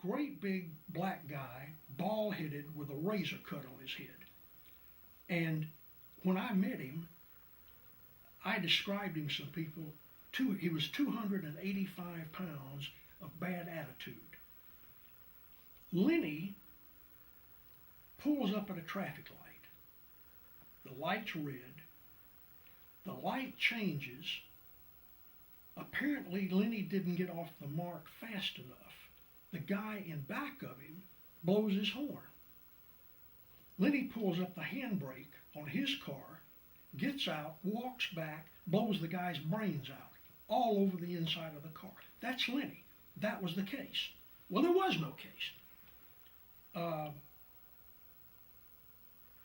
great big black guy, bald-headed with a razor cut on his head. And when I met him, I described him to some people. He was 285 pounds of bad attitude. Lenny pulls up at a traffic light. The light's red. The light changes. Apparently, Lenny didn't get off the mark fast enough. The guy in back of him blows his horn. Lenny pulls up the handbrake on his car, gets out, walks back, blows the guy's brains out, all over the inside of the car. That's Lenny. That was the case. Well, there was no case.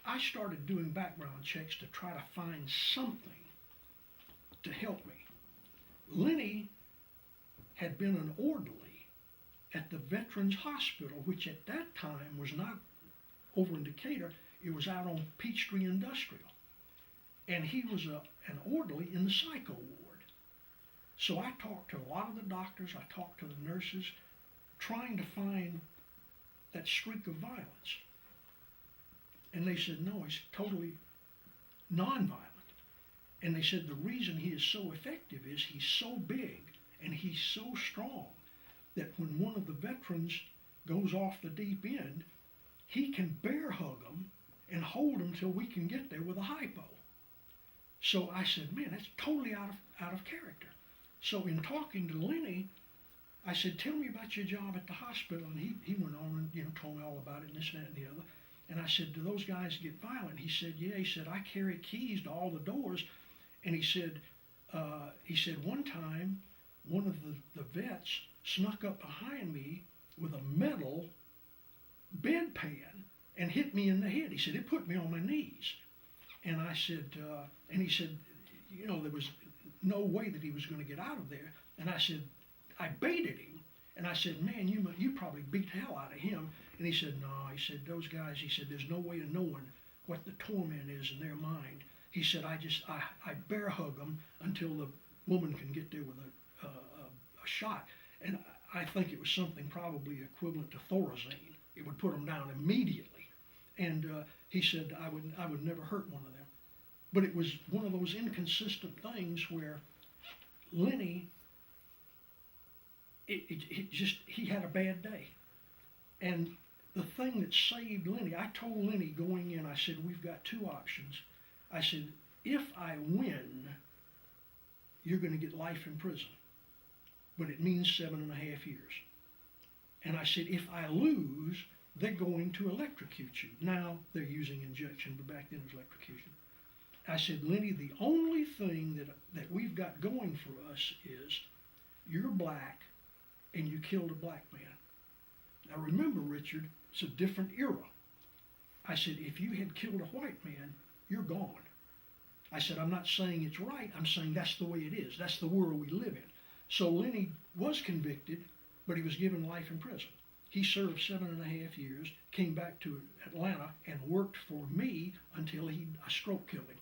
I started doing background checks to try to find something to help me. Lenny had been an orderly at the Veterans Hospital, which at that time was not over in Decatur. It was out on Peachtree Industrial. And he was an orderly in the psycho ward. So I talked to a lot of the doctors, I talked to the nurses, trying to find that streak of violence. And they said, no, he's totally nonviolent. And they said the reason he is so effective is he's so big and he's so strong that when one of the veterans goes off the deep end, he can bear hug them and hold them till we can get there with a hypo. So I said, man, that's totally out of character. So in talking to Lenny, I said, tell me about your job at the hospital. And he went on and told me all about it and this, that, and the other. And I said, do those guys get violent? He said, yeah. He said, I carry keys to all the doors. And he said, one time, one of the vets snuck up behind me with a metal bedpan and hit me in the head. He said, it put me on my knees. And I said, and he said, there was no way that he was going to get out of there. And I said, I baited him. And I said, man, you probably beat the hell out of him. And he said, no. He said, those guys, he said, there's no way of knowing what the torment is in their mind. He said, I bear hug them until the woman can get there with a shot. And I think it was something probably equivalent to Thorazine. It would put them down immediately. And he said, I would never hurt one of them. But it was one of those inconsistent things where Lenny, he had a bad day. And the thing that saved Lenny, I told Lenny going in, I said, we've got two options. I said, if I win, you're going to get life in prison. But it means 7.5 years. And I said, if I lose, they're going to electrocute you. Now they're using injection, but back then it was electrocution. I said, Lenny, the only thing that we've got going for us is you're black and you killed a black man. Now remember, Richard, it's a different era. I said, if you had killed a white man, you're gone. I said, I'm not saying it's right. I'm saying that's the way it is. That's the world we live in. So Lenny was convicted, but he was given life in prison. He served 7.5 years, came back to Atlanta, and worked for me until a stroke killed him.